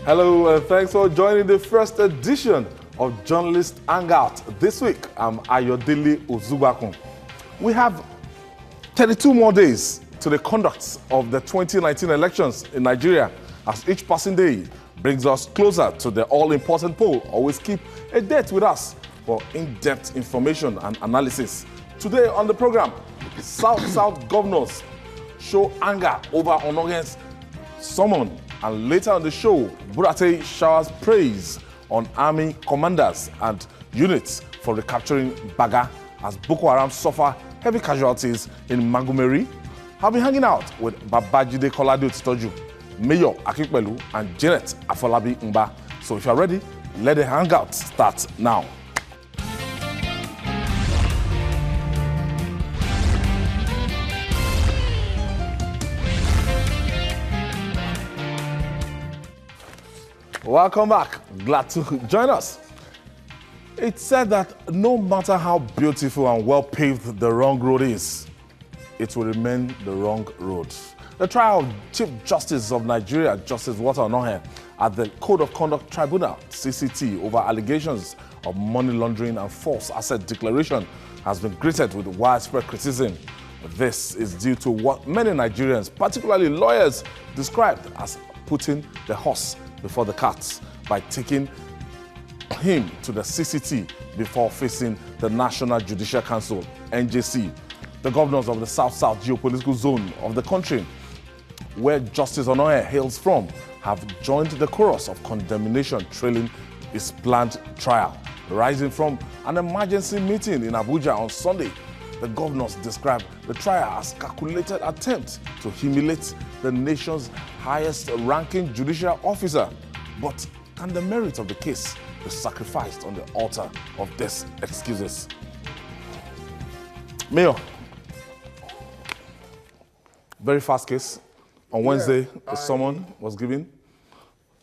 Hello, and thanks for joining the first edition of Journalist Hangout. This week, I'm Ayodele Ozubakun. We have 32 more days to the conduct of the 2019 elections in Nigeria, as each passing day brings us closer to the all-important poll. Always keep a date with us for in-depth information and analysis. Today on the program, South governors show anger over Onogen's summon, and later on the show, Burate showers praise on army commanders and units for recapturing Baga as Boko Haram suffer heavy casualties in Magumeri. I'll be hanging out with Babajide Kolade Otitoju, Mayor Akikpelu, and Janet Afolabi Mba. So if you're ready, let the hangout start now. Welcome back. Glad to join us. It's said that no matter how beautiful and well paved the wrong road is, it will remain the wrong road. The trial of Chief Justice of Nigeria, Justice Walter Onohen, at the Code of Conduct Tribunal, CCT, over allegations of money laundering and false asset declaration has been greeted with widespread criticism. This is due to what many Nigerians, particularly lawyers, described as putting the horse before the cart by taking him to the CCT before facing the National Judicial Council, NJC. The governors of the South-South geopolitical zone of the country, where Justice Onohen hails from, have joined the chorus of condemnation trailing his planned trial. Rising from an emergency meeting in Abuja on Sunday, the governors described the trial as a calculated attempt to humiliate the nation's highest-ranking judicial officer. But can the merit of the case be sacrificed on the altar of these excuses? Mayor, very fast case. On Wednesday, a summon was given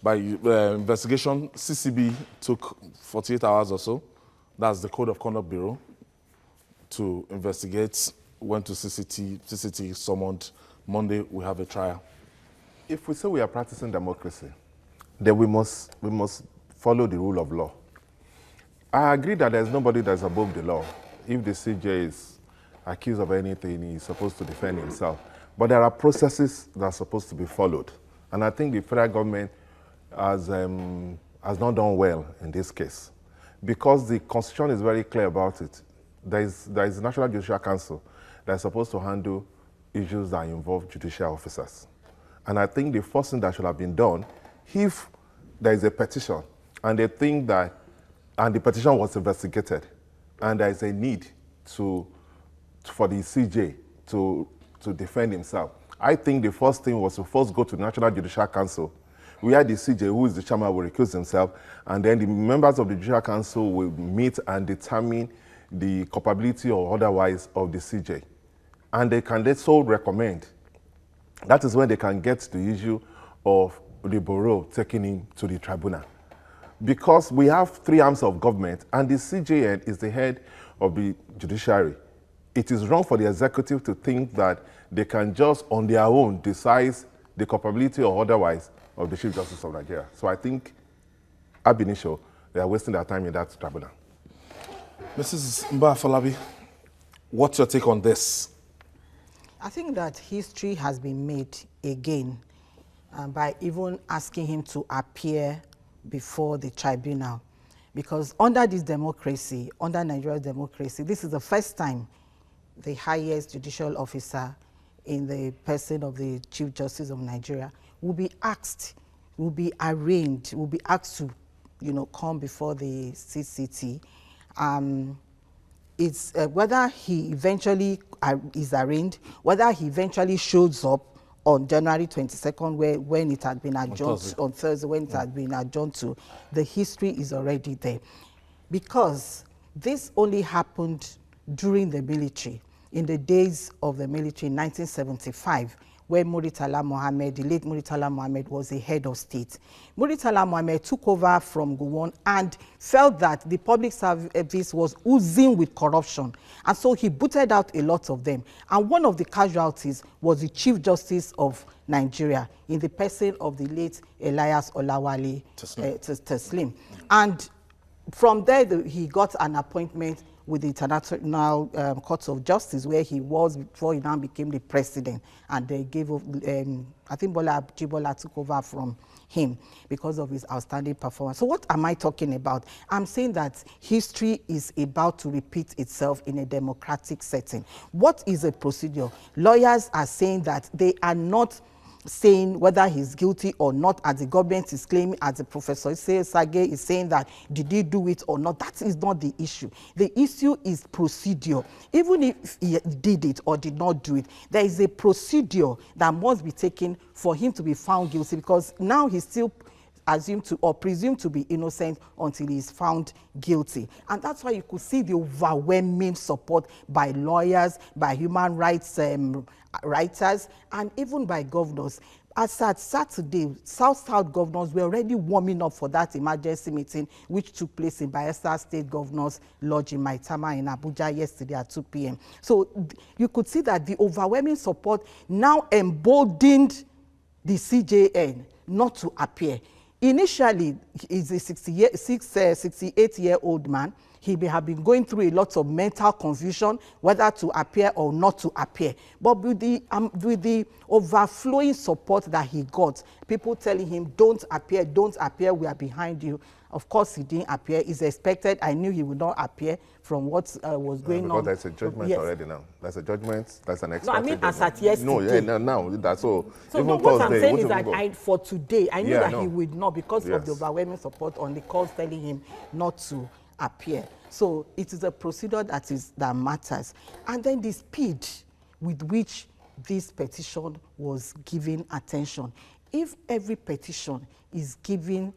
by investigation. CCB took 48 hours or so. That's the Code of Conduct Bureau to investigate. Went to CCT summoned. Monday, we have a trial. If we say we are practicing democracy, then we must follow the rule of law. I agree that there's nobody that's above the law. If the CJ is accused of anything, he's supposed to defend himself. But there are processes that are supposed to be followed. And I think the federal government has not done well in this case, because the Constitution is very clear about it. There is the National Judicial Council that is supposed to handle issues that involve judicial officers. And I think the first thing that should have been done, if there is a petition and they think that, and the petition was investigated, and there is a need for the CJ to defend himself, I think the first thing was to first go to the National Judicial Council, where the CJ, who is the chairman, will recuse himself, and then the members of the Judicial Council will meet and determine the culpability or otherwise of the CJ. And they can so recommend. That is when they can get the issue of the bureau taking him to the tribunal. Because we have three arms of government, and the CJN is the head of the judiciary. It is wrong for the executive to think that they can just on their own decide the culpability or otherwise of the Chief Justice of Nigeria. So I think, ab initio, they are wasting their time in that tribunal. Mrs. Mba Afolabi, what's your take on this? I think that history has been made again by even asking him to appear before the tribunal. Because under this democracy, under Nigeria's democracy, this is the first time the highest judicial officer in the person of the Chief Justice of Nigeria will be asked, will be arraigned, will be asked to, come before the CCT. It's whether he eventually is arraigned, whether he eventually shows up on January 22nd, when it had been adjourned, on Thursday, when it had been adjourned to, the history is already there. Because this only happened during the military, in the days of the military in 1975, where Muritala Mohammed, the late Muritala Mohammed, was the head of state. Muritala Mohammed took over from Gowon and felt that the public service was oozing with corruption. And so he booted out a lot of them. And one of the casualties was the Chief Justice of Nigeria, in the person of the late Elias Olawale Teslim. And from there, he got an appointment with the International Court of Justice, where he was before he now became the president. And they gave, I think Bola Jibola took over from him because of his outstanding performance. So what am I talking about? I'm saying that history is about to repeat itself in a democratic setting. What is a procedure? Lawyers are saying that they are not saying whether he's guilty or not, as the government is claiming, as the Professor Sage is saying that did he do it or not. That is not the issue. The issue is procedure. Even if he did it or did not do it, there is a procedure that must be taken for him to be found guilty, because now he's still assumed to or presumed to be innocent until he is found guilty. And that's why you could see the overwhelming support by lawyers, by human rights writers, and even by governors. As at Saturday, South-South governors were already warming up for that emergency meeting, which took place in Bayelsa State Governor's Lodge in Maitama in Abuja yesterday at 2 p.m. So you could see that the overwhelming support now emboldened the CJN not to appear. Initially, he's a 68-year-old man. He may have been going through a lot of mental confusion, whether to appear or not to appear. But with the overflowing support that he got, people telling him, don't appear, we are behind you. Of course, he didn't appear. It's expected. I knew he would not appear from what was going on. Because there's a judgment already now. There's a judgment. That's an expected No, I mean, as at yesterday. No, now that's all. So no, what I'm saying is that for today, I knew that he would not, because of the overwhelming support on the calls telling him not to appear. So it is a procedure that matters. And then the speed with which this petition was given attention. If every petition is given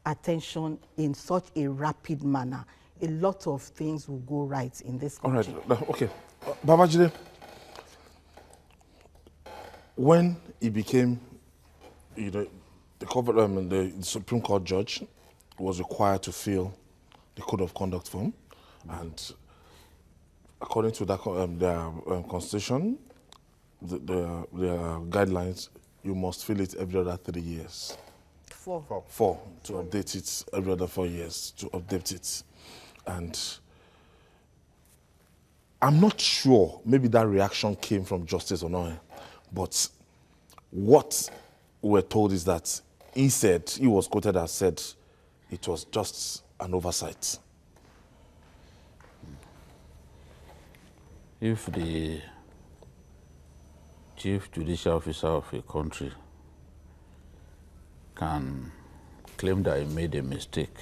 attention in such a rapid manner, a lot of things will go right in this country. All right, okay. Babajide, when he became, the Supreme Court judge was required to fill the Code of Conduct form, and according to that, their constitution, the guidelines, you must fill it every other 3 years. Four to update it every other 4 years to update it. And I'm not sure, maybe that reaction came from Justice Onoye, but what we're told is that he was quoted as said, it was just an oversight. If the chief judicial officer of a country can claim that he made a mistake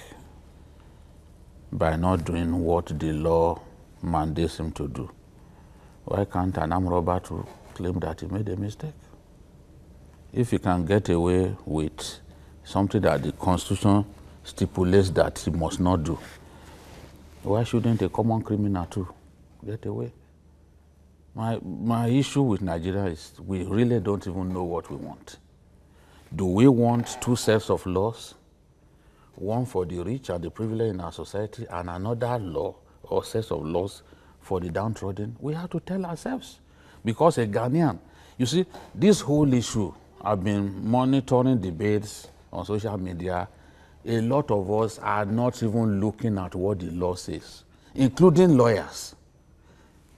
by not doing what the law mandates him to do, why can't an armed robber to claim that he made a mistake? If he can get away with something that the Constitution stipulates that he must not do, why shouldn't a common criminal too get away? My issue with Nigeria is we really don't even know what we want. Do we want two sets of laws? One for the rich and the privileged in our society, and another law or set of laws for the downtrodden? We have to tell ourselves. Because a Ghanaian, you see, this whole issue, I've been monitoring debates on social media. A lot of us are not even looking at what the law says, including lawyers.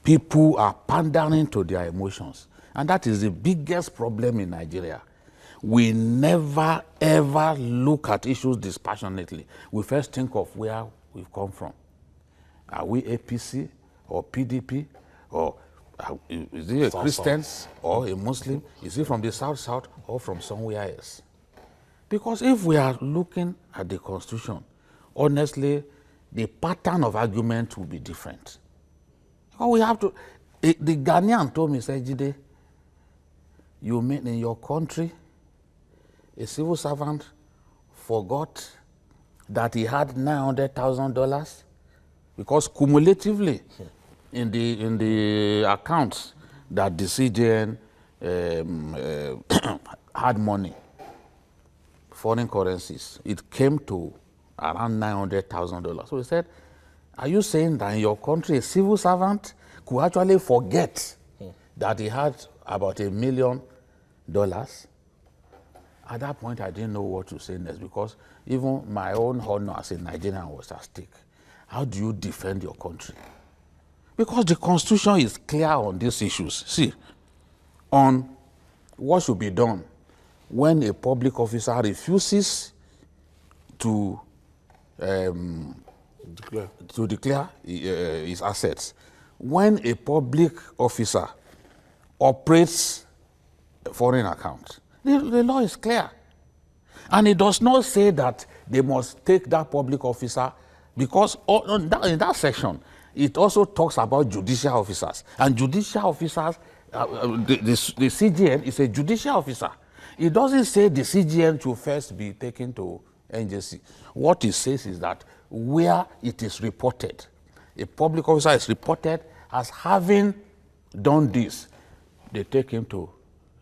People are pandering to their emotions. And that is the biggest problem in Nigeria. We never, ever look at issues dispassionately. We first think of where we've come from. Are we APC or PDP? Or is he a Christian or a Muslim? Is he from the South or from somewhere else? Because if we are looking at the Constitution, honestly, the pattern of argument will be different. We have to. The Ghanaian told me, said, Jide, you mean in your country, a civil servant forgot that he had $900,000 because cumulatively in the accounts that the CJN hard money, foreign currencies, it came to around $900,000. So he said, are you saying that in your country a civil servant could actually forget that he had about $1 million? At that point, I didn't know what to say next, because even my own honor as a Nigerian was at stake. How do you defend your country? Because the Constitution is clear on these issues. See, on what should be done when a public officer refuses to declare his assets, when a public officer operates a foreign account. The law is clear. And it does not say that they must take that public officer, because in that section, it also talks about judicial officers. And judicial officers, the CGN is a judicial officer. It doesn't say the CGN should first be taken to NJC. What it says is that where it is reported, a public officer is reported as having done this, they take him to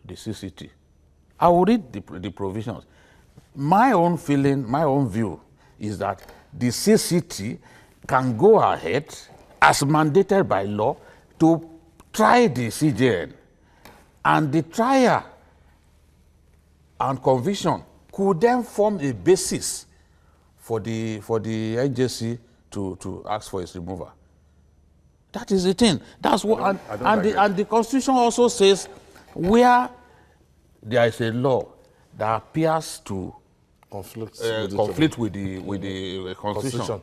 the CCT. I will read the provisions. My own feeling, my own view is that the CCT can go ahead, as mandated by law, to try the CJN. And the trial and conviction could then form a basis for the NJC to ask for its removal. That is the thing. That's what, and the Constitution also says where there is a law that appears to conflict with the Constitution,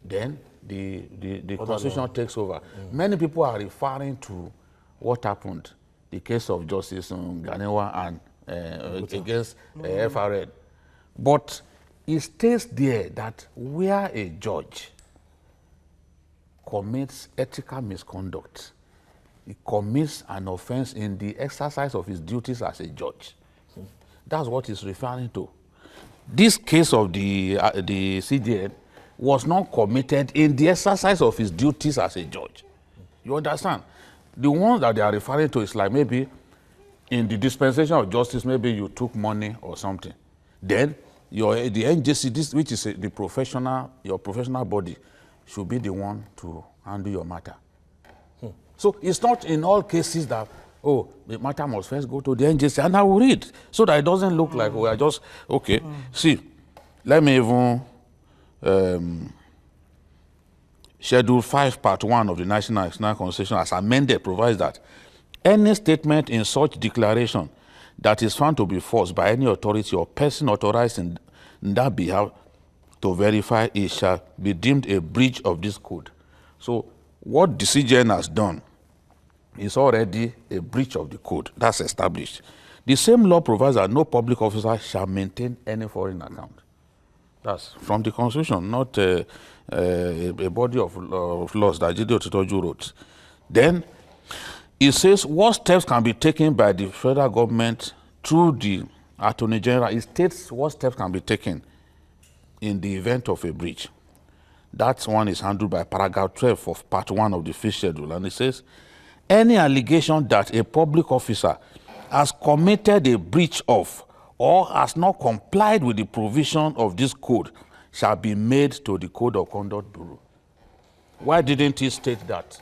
then the Constitution takes over. Many people are referring to what happened, the case of Justice Ganewa and against FRN. But it states there that where a judge commits ethical misconduct, he commits an offense in the exercise of his duties as a judge. That's what he's referring to. This case of the CJN was not committed in the exercise of his duties as a judge. You understand? The one that they are referring to is like maybe in the dispensation of justice, maybe you took money or something. Then the NJC, which is your professional body, should be the one to handle your matter. So it's not in all cases that, oh, the matter must first go to the NJC. And I will read so that it doesn't look like we are just, okay. See, let me even, Schedule 5, Part 1 of the National Constitution, as amended, provides that any statement in such declaration that is found to be false by any authority or person authorized in that behalf to verify it shall be deemed a breach of this code. So what the CJN has done is already a breach of the code. That's established. The same law provides that no public officer shall maintain any foreign account. That's from the Constitution, not a body of laws that Jide Otitoju wrote. Then it says what steps can be taken by the federal government through the Attorney General. It states what steps can be taken in the event of a breach. That one is handled by paragraph 12 of Part 1 of the Fifth Schedule. And it says, any allegation that a public officer has committed a breach of or has not complied with the provision of this code shall be made to the Code of Conduct Bureau. Why didn't he state that?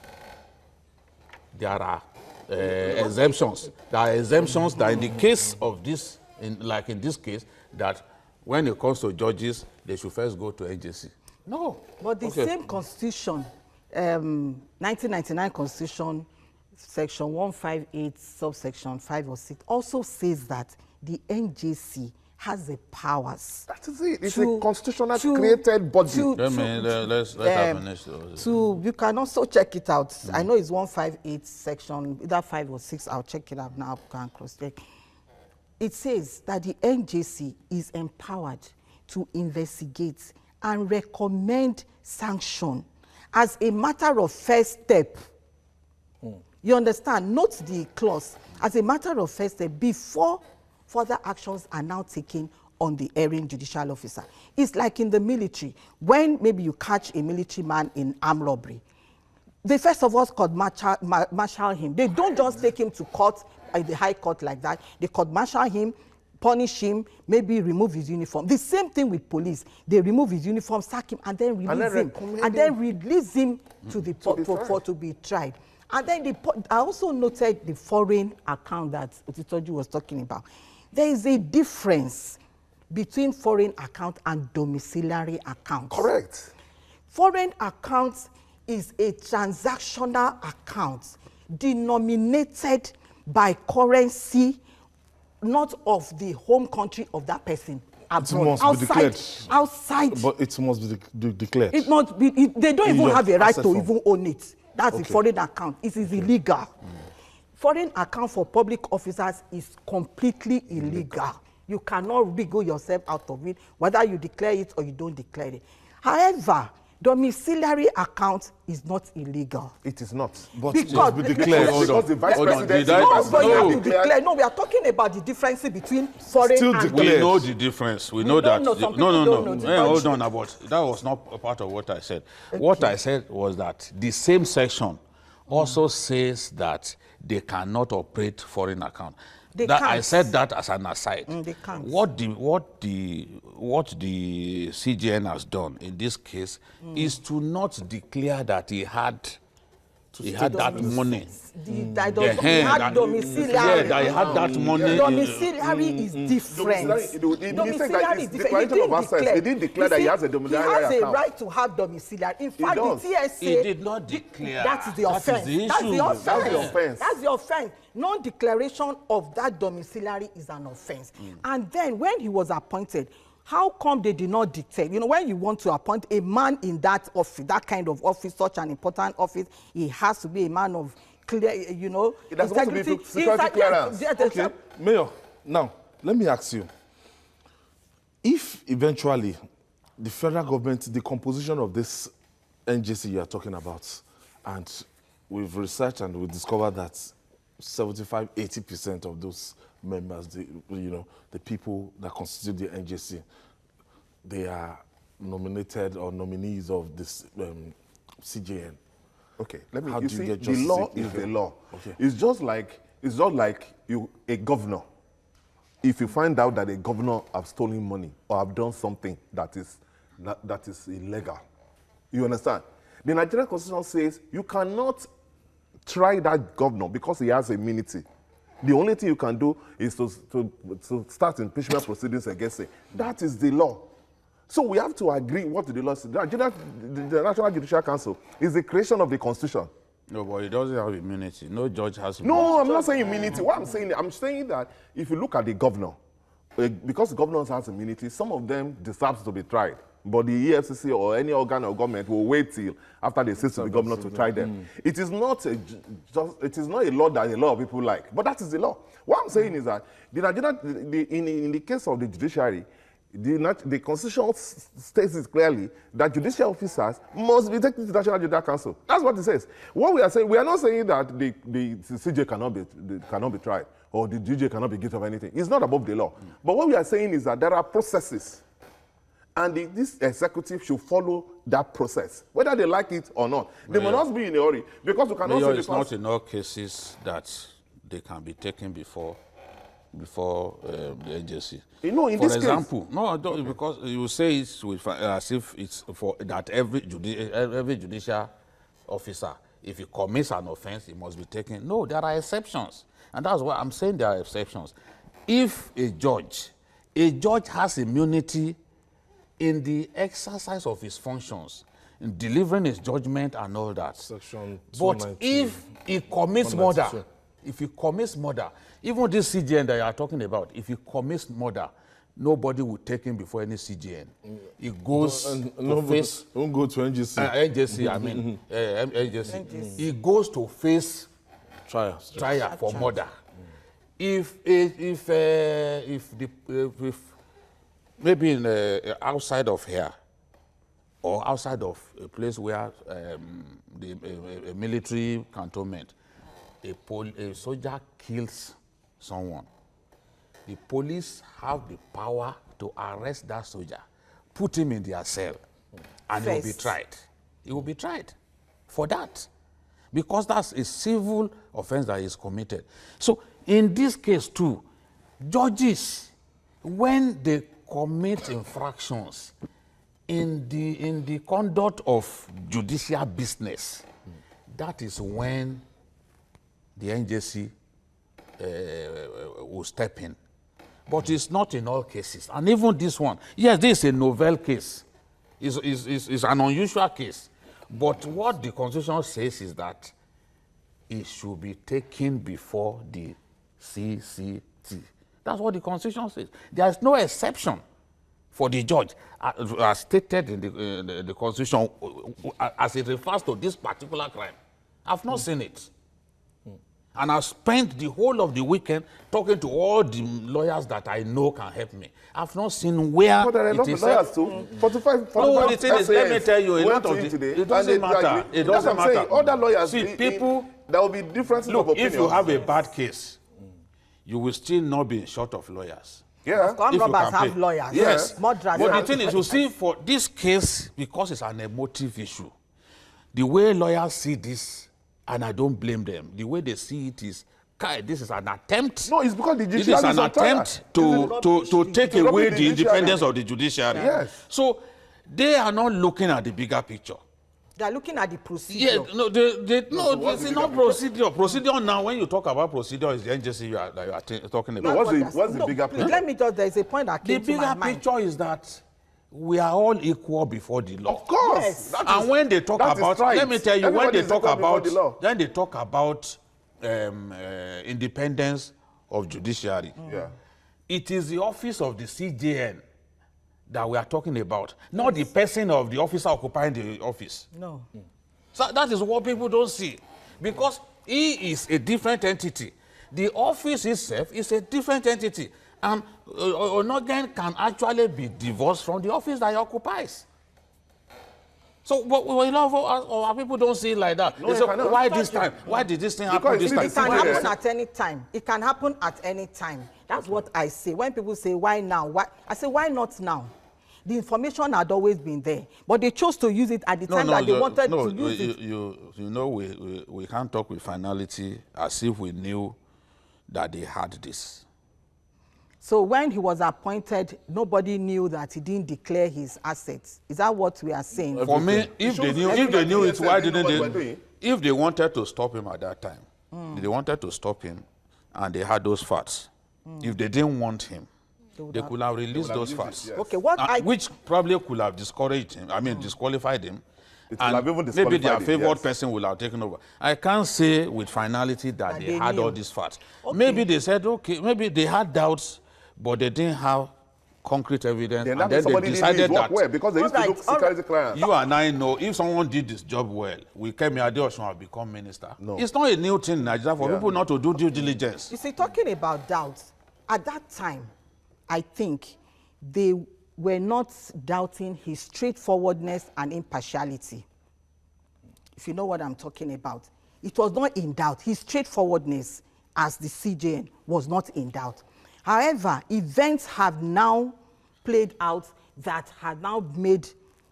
There are exemptions. There are exemptions that in the case of this, like in this case, that when it comes to judges, they should first go to NJC. No. But the same Constitution, 1999 Constitution, Section 158, subsection 5 or 6, also says that the NJC has the powers. That is it. It's a constitutional created body. Let's have finish those. You can also check it out. I know it's 158 section, either 5 or 6. I'll check it out now. Can cross-check. It says that the NJC is empowered to investigate and recommend sanction as a matter of first step. You understand? Note the clause. As a matter of first step, before further actions are now taken on the erring judicial officer. It's like in the military. When maybe you catch a military man in armed robbery, they first of all could marshal him. They don't just take him to court the High Court like that. They court-martial him, punish him, maybe remove his uniform. The same thing with police. They remove his uniform, sack him, and then release him to the to be tried. And then I also noted the foreign account that Otitoju was talking about. There is a difference between foreign account and domiciliary account. Correct. Foreign account is a transactional account denominated by currency not of the home country of that person. Abroad, outside. But it must be declared. It must be. They don't even have a right to even own it. That's the foreign account. It is illegal. Foreign account for public officers is completely illegal. You cannot wiggle yourself out of it, whether you declare it or you don't declare it. However, domiciliary account is not illegal. It is not. But because it must be declared. Because the vice president... you have to declare. No, we are talking about the difference between foreign and... We know the difference. We know that. No. Hold on, about that was not a part of what I said. Okay. What I said was that the same section also says that they cannot operate foreign account. I said that as an aside. They can't. What the CJN has done in this case is to not declare that he had that money. He had domiciliary. Yeah, he had that money. Domiciliary is different. Domiciliary is different. He didn't declare that he has a domiciliary account. He has a right to have domiciliary. In fact, the TSA... He did not declare. That is the offense. That's the offense. Non-declaration of that domiciliary is an offense. And then when he was appointed, how come they did not dictate? You know, when you want to appoint a man in that office, that kind of office, such an important office, he has to be a man of clear, you know, it has to be security clearance. Okay, Mayor, now, let me ask you. If eventually the federal government, the composition of this NJC you are talking about, and we've researched and we discovered that 75–80% of those members, the people that constitute the NJC, they are nominated or nominees of this CJN. Okay, let me. How you do see, you get the justice? law is the law. Okay. It's just like a governor. If you find out that a governor have stolen money or have done something that is illegal, you understand? The Nigerian Constitution says you cannot try that governor because he has immunity. The only thing you can do is to start impeachment proceedings against him. That is the law. So we have to agree what the law says. The National Judicial Council is the creation of the Constitution. No, but he doesn't have immunity. No judge has immunity. No, I'm not saying immunity. What I'm saying that if you look at the governor, because the governor has immunity, some of them deserve to be tried. But the EFCC or any organ of government will wait till after they say to the governor to try them. It is not a law that a lot of people like, but that is the law. What I'm saying is that in the case of the judiciary, the Constitution states it clearly that judicial officers must be taken to the National Judicial Council. That's what it says. What we are saying, we are not saying that the CJ cannot be tried or the DJ cannot be guilty of anything. It's not above the law. But what we are saying is that there are processes, and this executive should follow that process, whether they like it or not. They must not be in a hurry, because you cannot say... It's not in all cases that they can be taken before the agency. You know, in for this example, case... No, because you say it's as if it's for that every judicial officer, if he commits an offense, he must be taken. No, there are exceptions. And that's why I'm saying there are exceptions. If a judge has immunity in the exercise of his functions, in delivering his judgment and all that. Section 290. But if he commits murder, even this CJN that you are talking about, if he commits murder, nobody will take him before any CJN. He goes to face... Don't go to NJC. NJC. He goes to face trial for murder. If maybe in outside of here, or outside of a place where a military cantonment, a soldier kills someone, the police have the power to arrest that soldier, put him in their cell, and he will be tried. He will be tried for that, because that's a civil offense that is committed. So in this case too, judges, when they commit infractions in the conduct of judicial business, that is when the NJC will step in. But it's not in all cases. And even this one, yes, this is a novel case. It's an unusual case. But what the Constitution says is that it should be taken before the CCT. That's what the Constitution says. There is no exception for the judge, as stated in the Constitution, as it refers to this particular crime. I've not seen it. And I've spent the whole of the weekend talking to all the lawyers that I know can help me. I've not seen where But there are a lot of lawyers too. 45 no, the thing is, let me tell you, a lot of it doesn't matter. It doesn't matter. Other lawyers, see, people, there will be differences of look, opinions. if you have a bad case, you will still not be short of lawyers. Yeah. Armed If you robbers can have pay. lawyers. Yes. Murderers But have the thing is, you see, for this case, because it's an emotive issue, the way lawyers see this, and I don't blame them, the way they see it is, Kai, this is an attempt. No, it's because the This judiciary is an attempt to take to away rubbish the the independence judiciary. of the judiciary. Yes. So they are not looking at the bigger picture. They're looking at the procedure. Yeah, no, what's it's the not bigger procedure. Procedure now, when you talk about procedure, is the NJC that you are talking about. what's the bigger please, picture? let me just, there's a point that The came to my bigger mind. picture is that we are all equal before the law. Of course. Yes. That And is- when they talk that is about, right. let me tell you, when Everybody they is talk equal before about, the law. then they talk about independence of judiciary. Yeah. It is the office of the CJN that we are talking about, not the person of the officer occupying the office. No. So that is what people don't see, because he is a different entity. The office itself is a different entity, and Onogen can actually be divorced from the office that he occupies. So, but a lot of our people don't see it like that. No, They you say, cannot. why this time? Why did this thing happen Because this you time? see, It can CJN. happen at any time. It can happen at any time. That's what I say. When people say, why now? Why? I say, why not now? The information had always been there, but they chose to use it at the time that they wanted to use it. You know, we can't talk with finality as if we knew that they had this. So when he was appointed, nobody knew that he didn't declare his assets. Is that what we are saying? For me, if they knew it, why didn't they? If they wanted to stop him at that time, they wanted to stop him, and they had those facts. If they didn't want him, they could have released those facts. yes. Okay, what Which probably could have discouraged him. I mean, disqualified him. It And will have even maybe their disqualified him, favored yes. person will have taken over. I can't say with finality that they they had knew. all these facts. Okay. Maybe they said, okay, maybe they had doubts, but they didn't have concrete evidence. Then And that then means they somebody did decided his work that well because they used to look security clients. you and I know if someone did this job well, we came here, Adeosun have become minister. No. It's not a new thing in Nigeria for people not to do due diligence. You see, talking about doubts, at that time, I think they were not doubting his straightforwardness and impartiality. If you know what I'm talking about. It was not in doubt. His straightforwardness as the CJN was not in doubt. However, events have now played out that have now made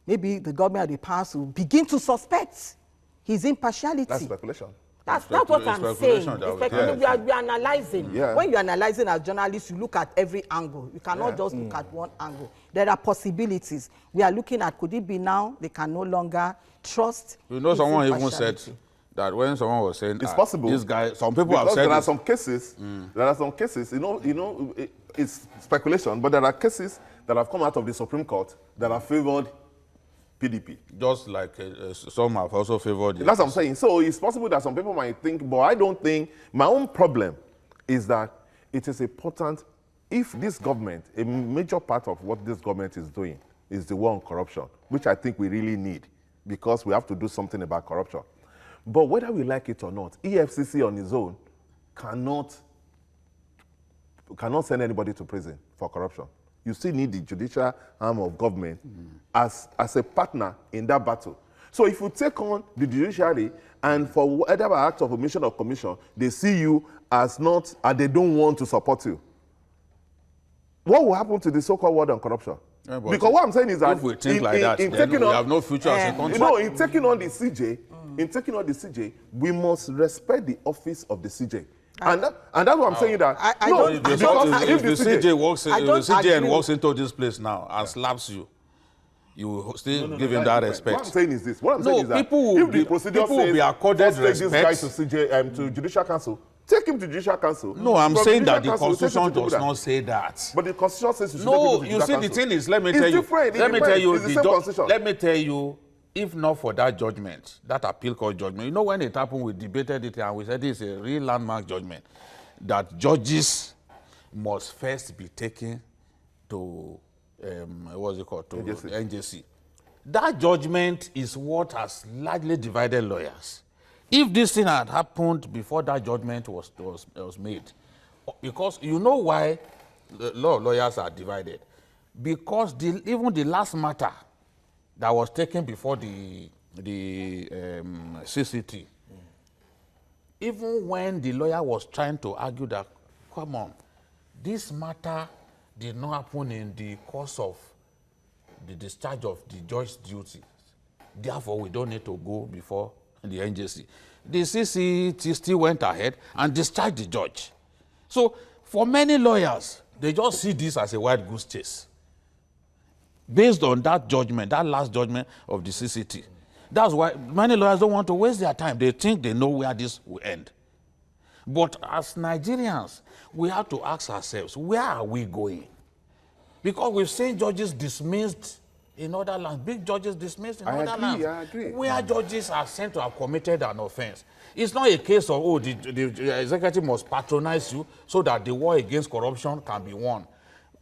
maybe the government of the past will begin to suspect his impartiality. That's speculation. That's what I'm saying. Speculation that It's we speculation. get. We are analyzing. Yeah. When you're analyzing as journalists, you look at every angle. You cannot Yeah. just look at one angle. There are possibilities. We are looking at, could it be now they can no longer trust You know, his someone even said impartiality? that when someone was saying, It's possible. this guy, some people Because have said there are this. some cases. There are some cases. It's speculation, but there are cases that have come out of the Supreme Court that have favored PDP. Just like some have also favored it. That's what I'm saying. So it's possible that some people might think, but I don't think. My own problem is that it is important if this government, a major part of what this government is doing is the war on corruption, which I think we really need because we have to do something about corruption. But whether we like it or not, EFCC on its own cannot send anybody to prison for corruption. You still need the judicial arm of government as a partner in that battle. So if you take on the judiciary and for whatever act of omission or commission, they see you as not, and they don't want to support you, what will happen to the so-called war on corruption? Yeah, but because what I'm saying is that if we think like that, then taking we on, have no future as a country. in taking on the CJ, we must respect the office of the CJ. And that's what I'm saying that. I no, don't- I don't- If the CJ walks, I if don't the CJN agree. walks into this place now and slaps you, you will still give him that What I'm respect. saying is this. What I'm No, saying is that people will if the be- procedure people will says be accorded first take this guy respect. to Judicial Council, take him to Judicial Council. No, I'm From saying that Judicial the Council, take him Constitution to does Tribunal. not say that. But the Constitution says you should take No, him to you Judicial see, the Council. thing is, let me It's tell you. different, it Let me tell depends. you, It's the same Constitution. let me tell you, if not for that judgment, that appeal court judgment, you know when it happened, we debated it and we said this is a real landmark judgment, that judges must first be taken to, what's it called, to NJC. NJC. That judgment is what has largely divided lawyers. If this thing had happened before that judgment was made, because you know why the lawyers are divided, because even the last matter that was taken before the CCT, even when the lawyer was trying to argue that, come on, this matter did not happen in the course of the discharge of the judge's duties, therefore we don't need to go before the NJC. The CCT still went ahead and discharged the judge. So for many lawyers, they just see this as a wild goose chase. Based on that judgment, that last judgment of the CCT. That's why many lawyers don't want to waste their time. They think they know where this will end. But as Nigerians, we have to ask ourselves, where are we going? Because we've seen judges dismissed in other lands, big judges dismissed in other lands. I agree. Where judges are sent to have committed an offense. It's not a case of, oh, the executive must patronize you so that the war against corruption can be won.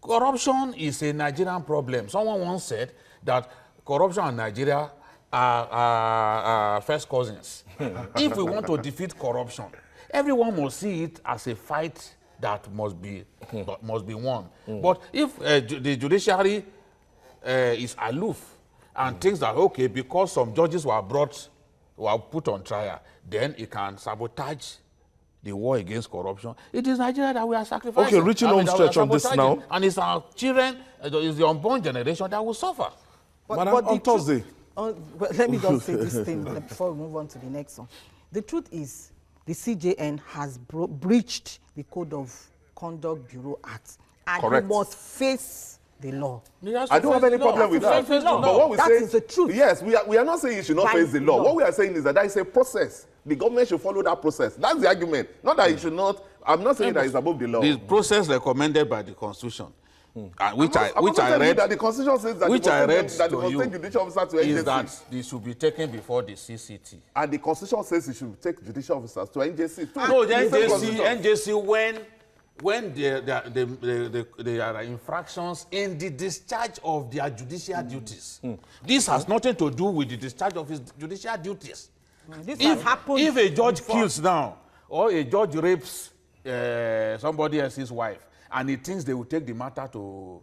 Corruption is a Nigerian problem. Someone once said that corruption and Nigeria are first cousins. If we want to defeat corruption, everyone must see it as a fight that must be won. But if the judiciary is aloof and thinks that, okay, because some judges were put on trial, then it can sabotage the war against corruption. It is Nigeria that we are sacrificing. Okay, reaching home that we are stretch on this sabotaging. now. And it's our children, it's the unborn generation that will suffer. Madam, on the Thursday. but let me just say this thing before we move on to the next one. The truth is, the CJN has breached the Code of Conduct Bureau Act, and Correct. he must face the law. I don't have any problem with that. Face the law. But what we That say, is the truth. Yes, we are not saying you should not By face the law. law. What we are saying is that there is a process. The government should follow that process. That's the argument. Not that you should not. I'm not saying that it's above the law. The process recommended by the Constitution, which I read, that the Constitution says that which the I read that the to you, take judicial officer to is NJC. that they should be taken before the CCT. And the Constitution says you should take judicial officers to NJC. No, The same Constitution. NJC when there are infractions in the discharge of their judicial duties. This has nothing to do with the discharge of his judicial duties. This has happened If a judge before. kills now, or a judge rapes somebody else's wife, and he thinks they will take the matter to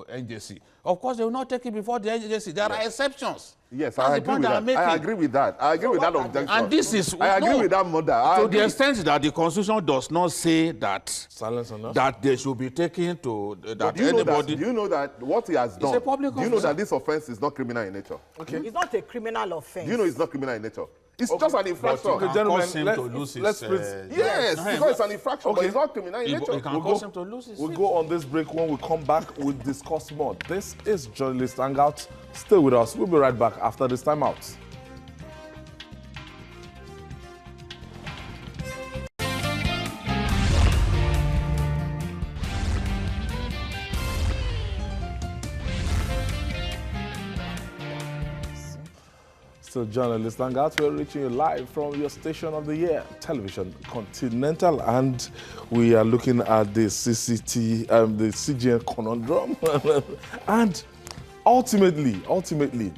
NJC, of course they will not take it before the NJC. There are exceptions. Yes, That's I the agree point with I'm that. I making. agree with that. I agree with that objection. And this is I agree no, with that mother. I to agree. the extent that the Constitution does not say that Silence on us. that they should be taken to that Do you know anybody. that? Do you know that what he has done? a public do you know officer. that this offense is not criminal in nature? It's not a criminal offense. Do you know it's not criminal in nature? It's just an infraction. But it can Gentlemen, cause him let- to lose his, let's put- Yes, No, because it's an infraction, but Okay. it's not criminal in nature. it can We'll cause go- him to lose his We'll seat. go on this break. When we come back, we'll discuss more. This is Journalist Hangout. Stay with us. We'll be right back after this time out. So, Journalist Hangout, we're reaching you live from your station of the year, Television Continental, and we are looking at the the CGN conundrum. And ultimately,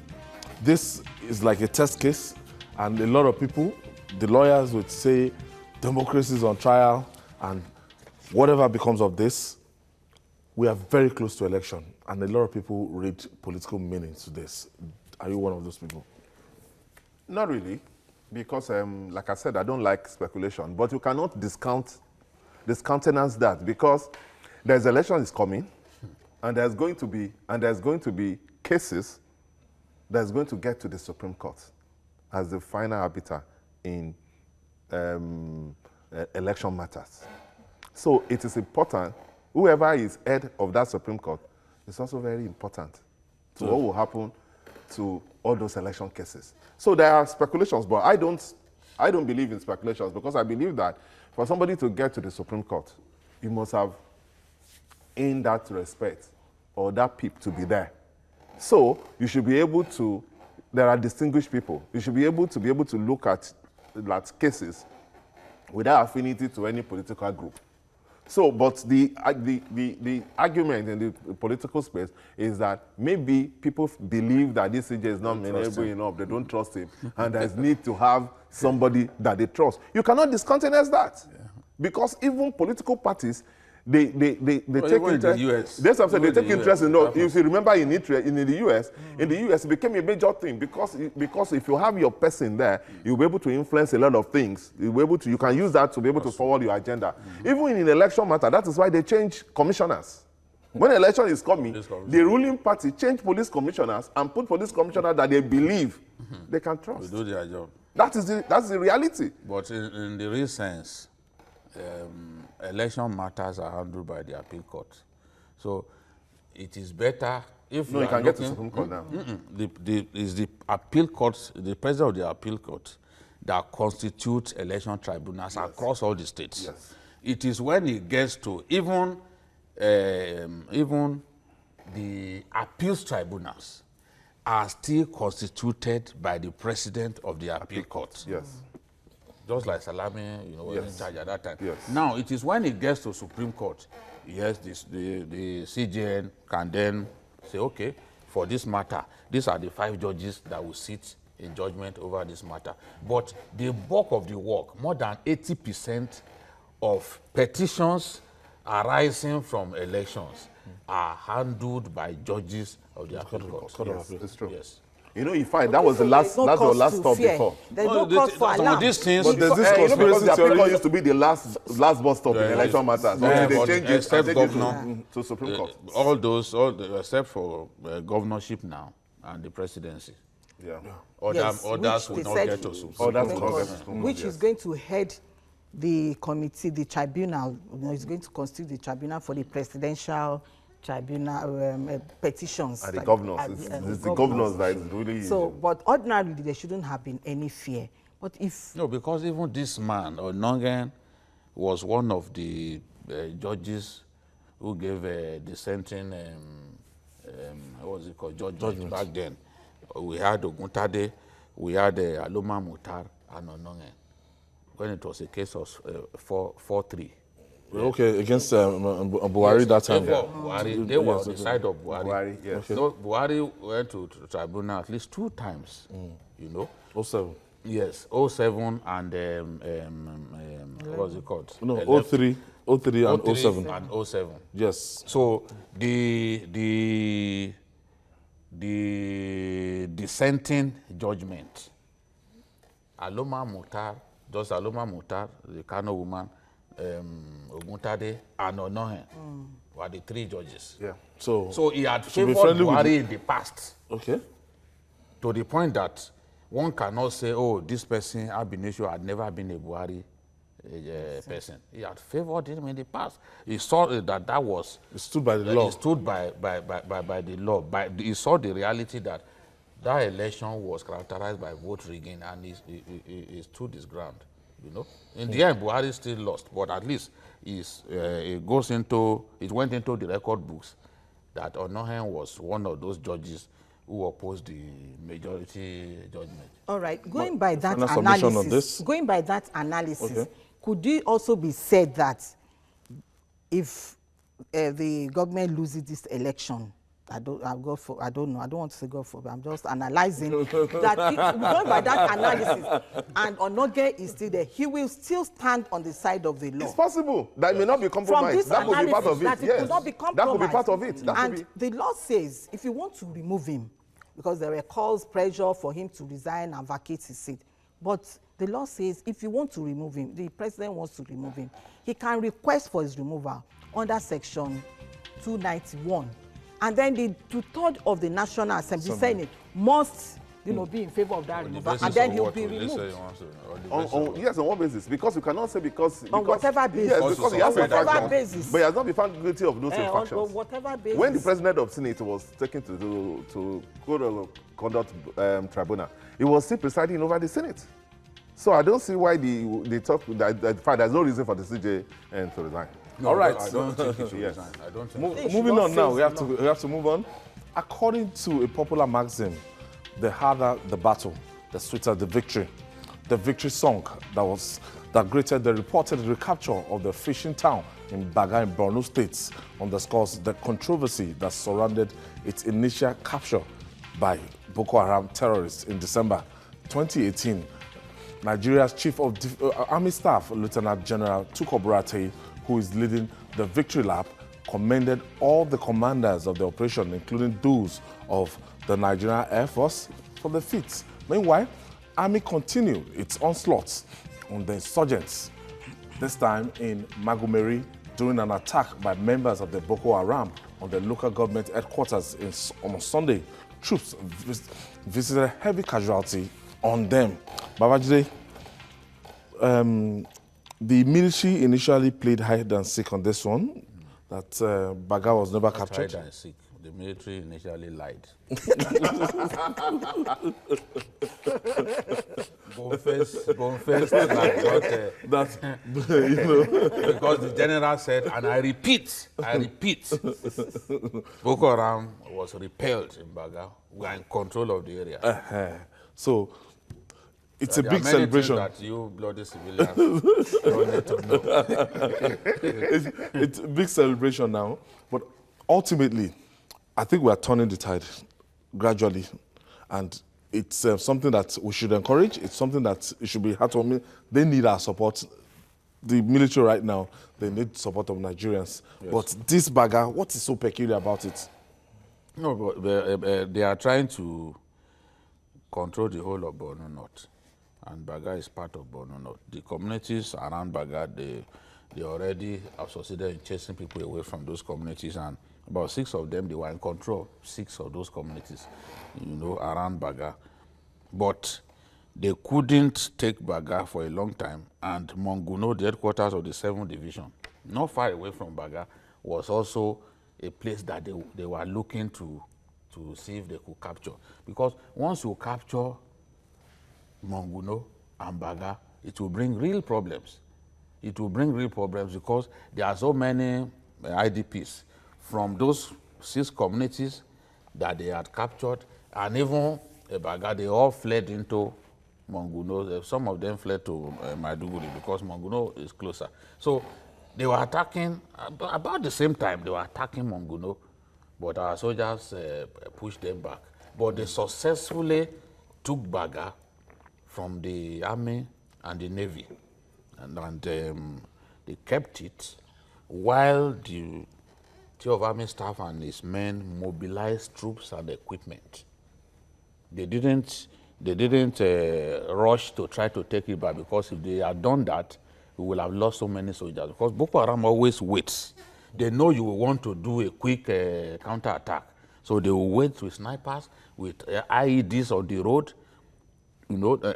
this is like a test case, and a lot of people, the lawyers would say democracy is on trial, and whatever becomes of this, we are very close to election, and a lot of people read political meaning to this. Are you one of those people? Not really, because like I said, I don't like speculation. But you cannot discountenance that, because there's election is coming, and there's going to be cases that's going to get to the Supreme Court as the final arbiter in election matters. So it is important, whoever is head of that Supreme Court is also very important to what will happen to all those election cases. So there are speculations, but I don't believe in speculations, because I believe that for somebody to get to the Supreme Court, you must have in that respect or that peep to be there. So you should be able to, there are distinguished people, you should be able to look at cases without affinity to any political group. So, but the argument in the political space is that maybe people believe that this CJ is not amenable enough, they don't trust him, and there's need to have somebody that they trust. You cannot discountenance that, because even political parties, they take interest. That's what I'm saying. They take interest in. If you remember in the US, it became a major thing, because if you have your person there, you'll be able to influence a lot of things. You can use that to be able to forward your agenda. Even in an election matter, that is why they change commissioners. When election is coming, the ruling party change police commissioners and put police commissioners that they believe they can trust. We do their job. That's the reality. But in the real sense, election matters are handled by the appeal court. So it is better if you can get to the Supreme Court now. Is the appeal court, the president of the appeal court, that constitutes election tribunals across all the states. Yes. It is when it gets to even the appeals tribunals are still constituted by the president of the appeal court. Yes. Just like Salami, was in charge at that time. Yes. Now, it is when it gets to Supreme Court, yes, the CJN can then say, okay, for this matter, these are the 5 judges that will sit in judgment over this matter. But the bulk of the work, more than 80% of petitions arising from elections are handled by judges of the appeal court. Yes, it's true. Yes. You find that was the last. That's your last stop before. There's no cause for alarm. These things, but there's this because conspiracy the appeal theory. court used to be the last bus stop in election matters. Yeah, They but changed it except and take it governor, to Supreme Court. except for governorship now and the presidency. Yeah. Yes, Others which will they not get said to Supreme Others Court. will not get to Supreme Court, which is going to head the committee, the tribunal. It's going to constitute the tribunal for the presidential tribunal petitions. And the governors. It's the governors that is really. So, but ordinarily, there shouldn't have been any fear. But if... No, because even this man, Onongen, was one of the judges who gave a dissenting, what was it called, judgment back then. We had Oguntade, we had Aloma Mutar, and Onongen, when it was a case of 4-3. Okay, against Buhari that time. Buhari, they were on the side of Buhari. Buhari, yes. Okay. So Buhari went to tribunal at least 2 times, 07. Yes, 07 and what was it called? No, 03 and 07. And 07. Yes. So the dissenting judgment, Aloma Mutar, the Kano woman, Oguntade, and Onohen were the 3 judges. Yeah. So he had be favored friendly with Buhari in the past, Okay. to the point that one cannot say, oh, this person, Abineshu, had never been a Buhari person. He had favored him in the past. He saw that was... It stood by the law. He stood by the law. He saw the reality that election was characterized by vote rigging, and he stood his ground. In the end, Buhari still lost, but at least it went into the record books that Onohen was one of those judges who opposed the majority judgment. All right, going by that final submission on analysis, this? Okay. could it also be said that if the government loses this election, I don't know, I don't want to say go for, but I'm just analyzing that going by that analysis, and Onoge is still there, he will still stand on the side of the law. It's possible. That may not be compromised. From this That could be part of it. that it could not be compromised. That could be part of it. And the law says if you want to remove him, because there were calls, pressure for him to resign and vacate his seat. But the law says if you want to remove him, the president wants to remove him, he can request for his removal under section 291. And then the 2/3 of the National Assembly Senate must be in favor of that On the removal, basis and then of he'll what be will they say removed. he wants to- on the basis of what? Yes, on what basis? Because you cannot say because whatever basis. Yes, Also because he has some some whatever factions, basis. but he has not been found guilty of those On infractions. whatever basis. When the president of Senate was taken to Code of Conduct Tribunal, he was still presiding over the Senate. So I don't see why they talk that there's no reason for the CJ to resign. All right. I don't think he should Yes. resign. I don't think. They should Moving not on now, face we have to move on. According to a popular maxim, the harder the battle, the sweeter the victory. The victory song that greeted the reported recapture of the fishing town in Baga in Borno State underscores the controversy that surrounded its initial capture by Boko Haram terrorists in December 2018. Nigeria's Chief of Army Staff, Lieutenant General Tukur Buratai, who is leading the victory lap, commended all the commanders of the operation, including those of the Nigerian Air Force, for the feat. Meanwhile, Army continued its onslaught on the insurgents, this time in Magumeri, during an attack by members of the Boko Haram on the local government headquarters on Sunday. Troops visited heavy casualty on them. Babajide, the military initially played hide and seek on this one, that Baga was never captured. Hide and seek. The military initially lied. Boniface That, you know, because the general said, and I repeat, Boko Haram was repelled in Baga. We are in control of the area. so it's a There are big many celebration. things that you bloody civilians don't need to know. It's a big celebration now, but ultimately, I think we are turning the tide gradually, and it's something that we should encourage. It's something that it should be heartwarming. They need our support. The military right now, they need support of Nigerians. Yes. But this Baga, what is so peculiar about it? No, but they are trying to control the whole of Borno North, and Baga is part of Borno North. The communities around Baga, they already have succeeded in chasing people away from those communities, and about 6 of them, they were in control, 6 of those communities, around Baga. But they couldn't take Baga for a long time, and Monguno, the headquarters of the 7th Division, not far away from Baga, was also a place that they were looking to see if they could capture. Because once you capture Monguno and Baga, it will bring real problems. It will bring real problems because there are so many IDPs from those 6 communities that they had captured, and even Baga, they all fled into Monguno. Some of them fled to Maiduguri because Monguno is closer. So they were attacking, about the same time they were attacking Monguno, but our soldiers pushed them back. But they successfully took Baga from the army and the navy, and they kept it while the Chief of Army Staff and his men mobilized troops and equipment. They didn't rush to try to take it back, because if they had done that, we will have lost so many soldiers. Because Boko Haram always waits. They know you will want to do a quick counterattack. So they will wait with snipers, with IEDs on the road,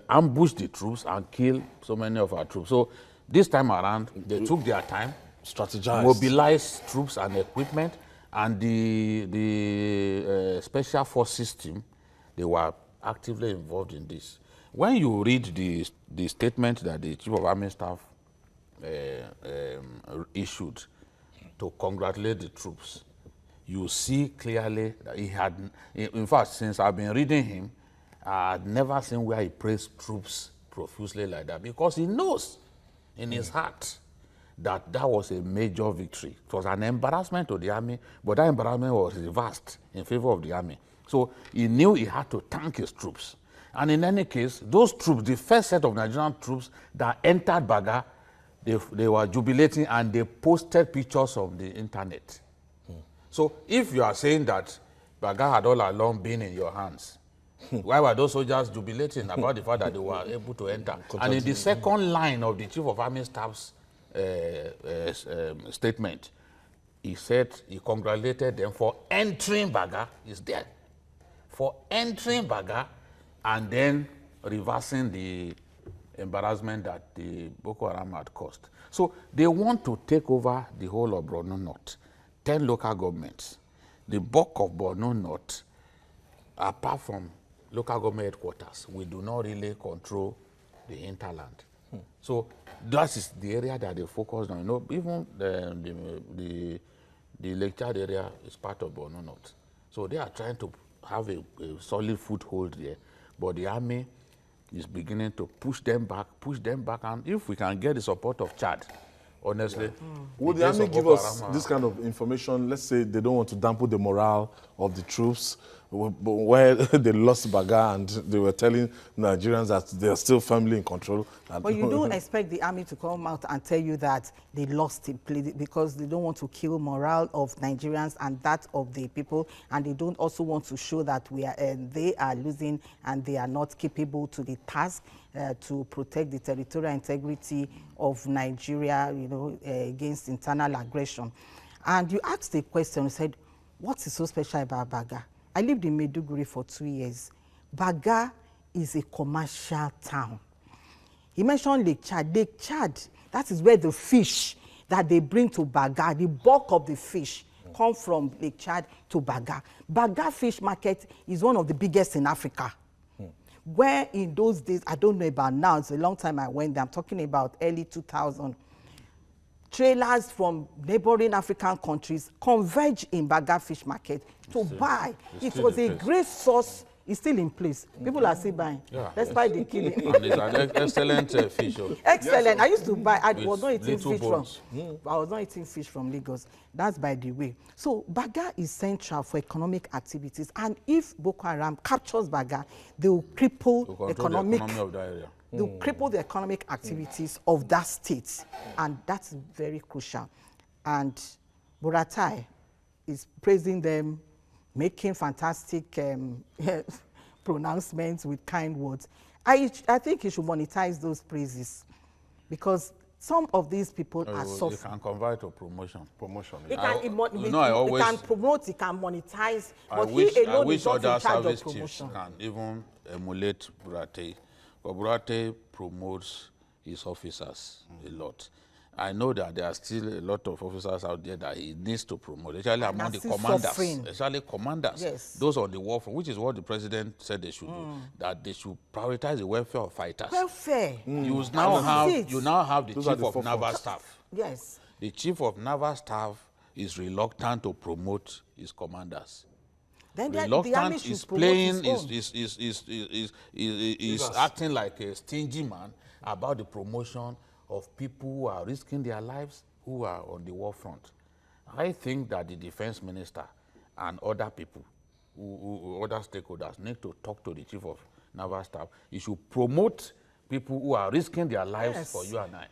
ambush the troops and kill so many of our troops. So this time around, they took their time, Strategize. mobilized troops and equipment, and the special forces team, they were actively involved in this. When you read the statement that the Chief of Army Staff issued to congratulate the troops, you see clearly that he had, in fact, since I've been reading him, I had never seen where he praised troops profusely like that, because he knows in his heart that was a major victory. It was an embarrassment to the army, but that embarrassment was reversed in favor of the army. So he knew he had to thank his troops. And in any case, those troops, the first set of Nigerian troops that entered Baga, they were jubilating, and they posted pictures on the internet. So if you are saying that Baga had all along been in your hands, why were those soldiers jubilating about the fact that they were able to enter? And in the second line of the Chief of Army Staff's statement, he said he congratulated them for entering Baga. Is there for entering Baga and then reversing the embarrassment that the Boko Haram had caused. So they want to take over the whole of Borno North, 10 local governments. The bulk of Borno North, apart from local government headquarters, we do not really control the hinterland. So that is the area that they focused on. You know, even the Lake Chad area is part of Borno North. So they are trying to have a solid foothold there. But the army is beginning to push them back, and if we can get the support of Chad, honestly. Would the army give us this kind of information? Let's say they don't want to dampen the morale of the troops, where they lost Baga and they were telling Nigerians that they are still firmly in control. But you don't expect the army to come out and tell you that they lost it because they don't want to kill morale of Nigerians and that of the people, and they don't also want to show that they are losing and they are not capable to the task to protect the territorial integrity of Nigeria, you know, against internal aggression. And you asked a question, you said, what is so special about Baga? I lived in Maiduguri for 2 years. Baga is a commercial town. He mentioned Lake Chad. Lake Chad, that is where the fish that they bring to Baga, the bulk of the fish come from Lake Chad to Baga. Baga fish market is one of the biggest in Africa. Where in those days, I don't know about now, it's a long time I went there, I'm talking about early 2000, trailers from neighboring African countries converge in Baga fish market to buy. It was a great source. It's still in place. People are still buying. Yeah, despite the killing. And it's an excellent fish. Excellent. Yes, I used to buy. I was not eating fish from. I was not eating fish from Lagos. That's by the way. So Baga is central for economic activities, and if Boko Haram captures Baga, they will cripple the economy of that area. They will cripple the economic activities of that state, and that's very crucial. And Buratai is praising them, making fantastic pronouncements with kind words. I think he should monetize those praises, because some of these people are suffering. You can convert to promotion. He can promote, he can monetize, but he alone is not in charge of promotion. Can even emulate Buratai. But Buratai promotes his officers a lot. I know that there are still a lot of officers out there that he needs to promote, especially among the commanders. Especially commanders, yes. Those on the war front, which is what the president said they should do, that they should prioritize the welfare of fighters. Welfare. You now have the chief of naval staff. Yes. The chief of naval staff is reluctant to promote his commanders. Then reluctant is playing, is acting like a stingy man about the promotion of people who are risking their lives, who are on the war front. I think that the defense minister and other people, other stakeholders, need to talk to the chief of naval staff. He should promote people who are risking their lives for you and I.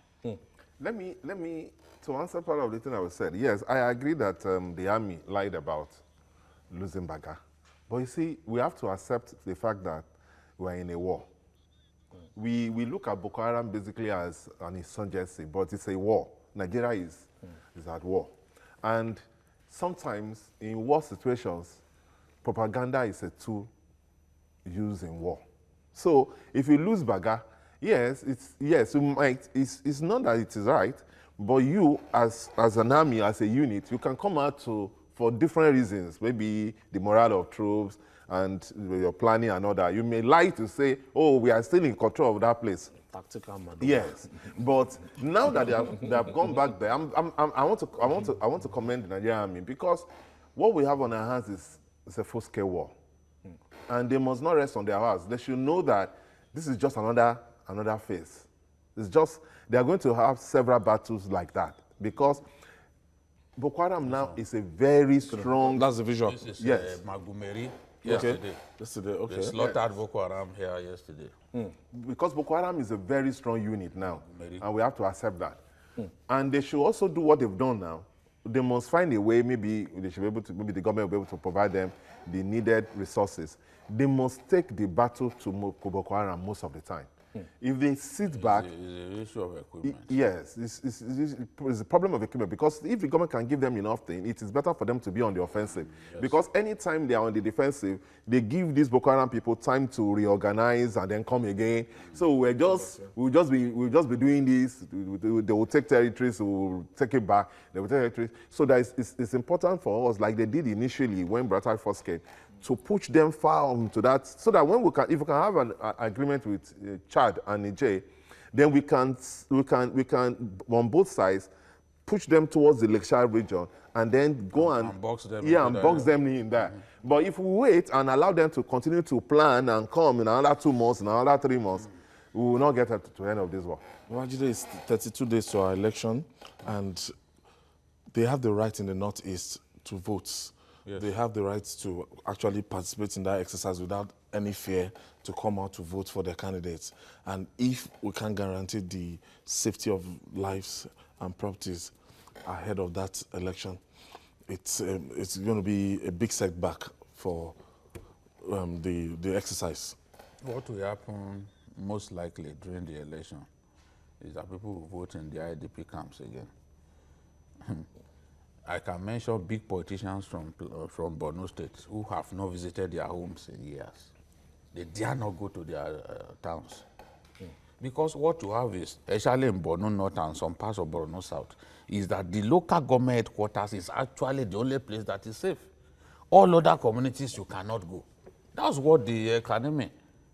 Let me, to answer part of the thing I was said, yes, I agree that the army lied about losing Baga. But you see, we have to accept the fact that we're in a war. We look at Boko Haram basically as an insurgency, but it's a war. Nigeria is at war. And sometimes in war situations, propaganda is a tool used in war. So if you lose Baga, you might, it's not that it is right, but you as an army, as a unit, you can come out for different reasons, maybe the morale of troops, and your planning and all that. You may lie to say, oh, we are still in control of that place. Tactical maneuver. Yes, but now that they have gone back there, I want to commend the Nigerian army, because what we have on our hands is a full-scale war, and they must not rest on their hearts. They should know that this is just another phase. It's just they are going to have several battles like that, because Boko Haram now is a very strong. That's the visual. This is Magumeri. Yesterday. Okay. They slaughtered Boko Haram here yesterday. Because Boko Haram is a very strong unit now, and we have to accept that. And they should also do what they've done now. They must find a way. Maybe they should be able to. Maybe the government will be able to provide them the needed resources. They must take the battle to Boko Haram most of the time. If they sit back, It's an issue of equipment. yes, it's a problem of equipment, because if the government can give them enough thing, it is better for them to be on the offensive. Yes. Because anytime they are on the defensive, they give these Boko Haram people time to reorganize and then come again. So we'll just be doing this. They will take territories, we will take it back. They will take territories. So that it's important for us, like they did initially when Buratai first came, to push them far onto that, so that when if we can have an agreement with Chad and Niger, then we can on both sides push them towards the Lake Chad region and then go and box them. Yeah, and box them in there. But if we wait and allow them to continue to plan and come in another 2 months, in another 3 months, we will not get to the end of this war. Wajide, it's 32 days to our election, and they have the right in the Northeast to vote. Yes. They have the right to actually participate in that exercise without any fear to come out to vote for their candidates. And if we can guarantee the safety of lives and properties ahead of that election, it's going to be a big setback for the exercise. What will happen most likely during the election is that people will vote in the IDP camps again. I can mention big politicians from Borno State who have not visited their homes in years. They dare not go to their towns. Because what you have is, especially in Borno North and some parts of Borno South, is that the local government headquarters is actually the only place that is safe. All other communities you cannot go. That's what the academy,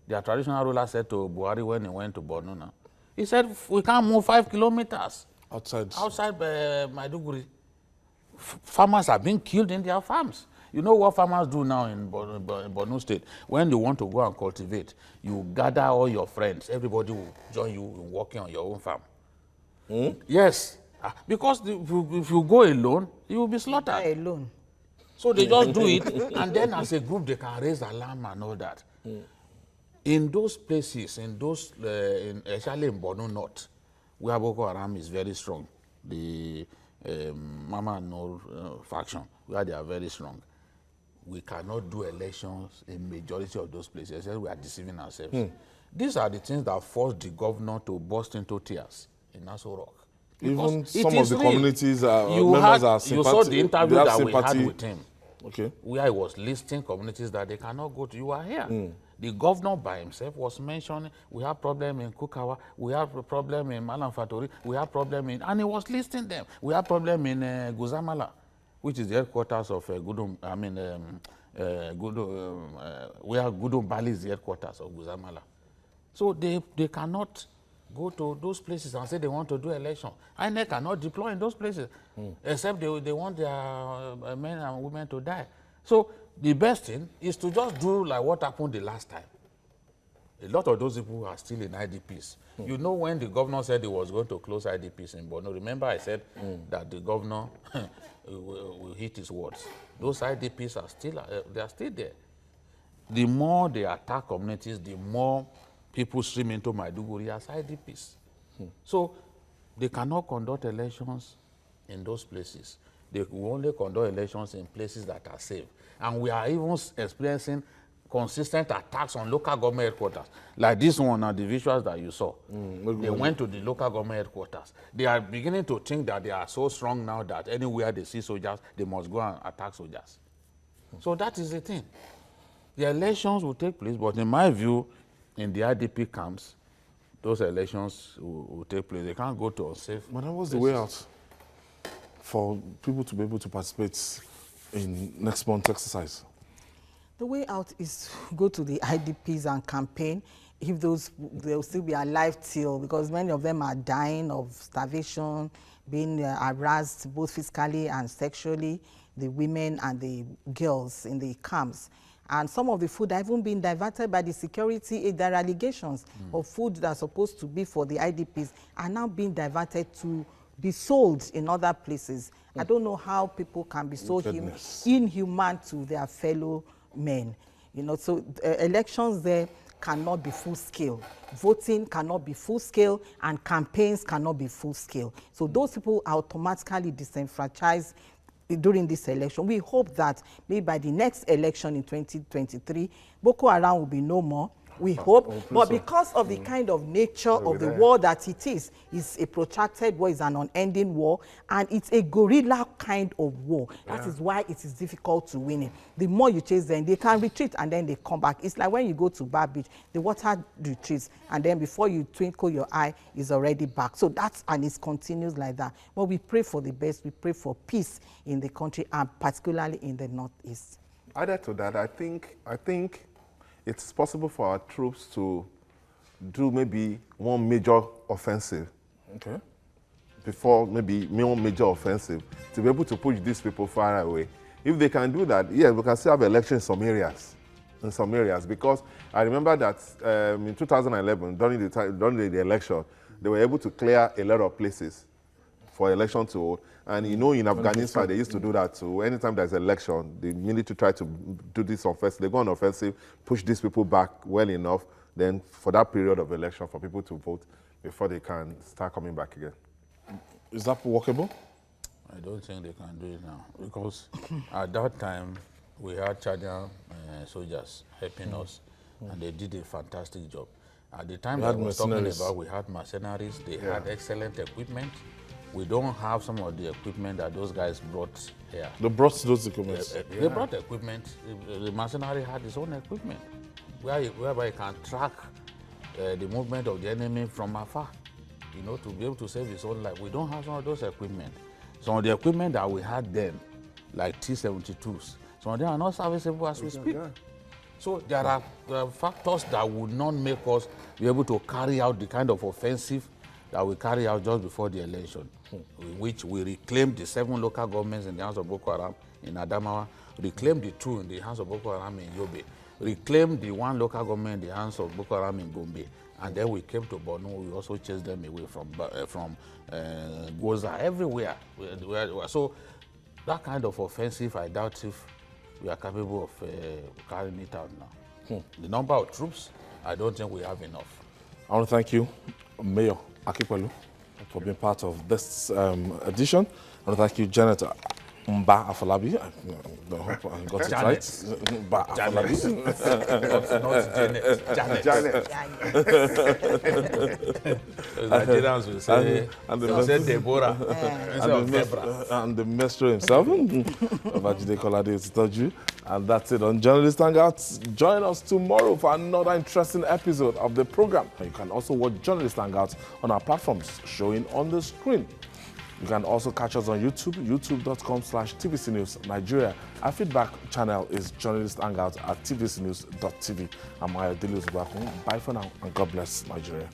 their traditional ruler, said to Buhari when he went to Borno now. He said, we can't move 5 kilometers outside Maiduguri. Farmers are being killed in their farms. You know what farmers do now in Borno State? When they want to go and cultivate, you gather all your friends. Everybody will join you in working on your own farm. Yes. Because if you go alone, you will be slaughtered. Alone. So they just do it, and then as a group, they can raise alarm and all that. In those places, especially in Borno North, where Boko Haram is very strong, the Mama Nur faction, where they are very strong, we cannot do elections in majority of those places. We are deceiving ourselves. These are the things that forced the governor to burst into tears in Aso Rock. Even some of the communities members are sympathetic. You saw the interview that we had with him, where he was listing communities that they cannot go to. You are here. The governor by himself was mentioning, we have problem in Kukawa, we have a problem in Malam Fatori, we have problem in, and he was listing them. We have problem in Guzamala, which is the headquarters of Gudum, where Gudum Bali is the headquarters of Guzamala. So they cannot go to those places and say they want to do election. INEC cannot deploy in those places, except they want their men and women to die. So the best thing is to just do like what happened the last time. A lot of those people are still in IDPs. You know, when the governor said he was going to close IDPs in Borno, remember I said that the governor will hit his words. Those IDPs are still, they are still there. The more they attack communities, the more people stream into Maiduguri as IDPs. So they cannot conduct elections in those places. They will only conduct elections in places that are safe. And we are even experiencing consistent attacks on local government headquarters. Like this one and the visuals that you saw. They went to the local government headquarters. They are beginning to think that they are so strong now that anywhere they see soldiers, they must go and attack soldiers. So that is the thing. The elections will take place, but in my view, in the IDP camps, those elections will take place. They can't go to unsafe. But that was the way out for people to be able to participate in next month's exercise. The way out is go to the IDPs and campaign. If they'll still be alive till, because many of them are dying of starvation, being harassed both physically and sexually, the women and the girls in the camps. And some of the food have even been diverted by the security. There are allegations of food that's supposed to be for the IDPs are now being diverted to be sold in other places. I don't know how people can be so inhuman to their fellow men. You know, so elections there cannot be full scale. Voting cannot be full scale, and campaigns cannot be full scale. So those people are automatically disenfranchised during this election. We hope that maybe by the next election in 2023, Boko Haram will be no more. we hope. hopefully But so. because of the kind of nature of the war that it is a protracted war, it's an unending war, and it's a guerrilla kind of war. That is why it is difficult to win it. The more you chase them, they can retreat and then they come back. It's like when you go to Bar Beach, the water retreats, and then before you twinkle your eye, it's already back. So and it continues like that. But we pray for the best. We pray for peace in the country, and particularly in the Northeast. Added to that, I think it's possible for our troops to do maybe one major offensive. Okay. Before maybe one major offensive, to be able to push these people far away. If they can do that, yeah, we can still have elections in some areas. Because I remember that in 2011, during the election, they were able to clear a lot of places for election to hold. And you know, in Afghanistan, they used to do that too. Anytime there's an election, the military try to do this offensive. They go on offensive, push these people back well enough, then for that period of election, for people to vote before they can start coming back again. Is that workable? I don't think they can do it now, because at that time, we had Chadian soldiers helping us, and they did a fantastic job. At the time I was talking about, we had mercenaries, they had excellent equipment. We don't have some of the equipment that those guys brought here. They brought those equipment. They brought equipment. The mercenary had his own equipment, whereby he can track the movement of the enemy from afar, you know, to be able to save his own life. We don't have some of those equipment. Some of the equipment that we had then, like T-72s, some of them are not serviceable as we speak. So there are factors that would not make us be able to carry out the kind of offensive that we carry out just before the election, in which we reclaimed the 7 local governments in the hands of Boko Haram in Adamawa, reclaimed the 2 in the hands of Boko Haram in Yobe, reclaimed the 1 local government in the hands of Boko Haram in Gombe, and then we came to Borno. We also chased them away from Goza, everywhere. So that kind of offensive, I doubt if we are capable of carrying it out now. The number of troops, I don't think we have enough. I want to thank you, Mayor Akipelu, for being part of this edition. I want to thank you, Janet Mba Afolabi. I hope I got it right. Mba Afolabi. Not Janet. Nigerians will say, Deborah. And the maestro himself, Babajide Kolade Itoju. And that's it on Journalist Hangout. Join us tomorrow for another interesting episode of the program. You can also watch Journalist Hangout on our platforms showing on the screen. You can also catch us on YouTube, youtube.com/TVC News Nigeria. Our feedback channel is Journalist Hangout at tvcnews.tv. I'm Ayodele Uzubakun. Bye for now, and God bless Nigeria.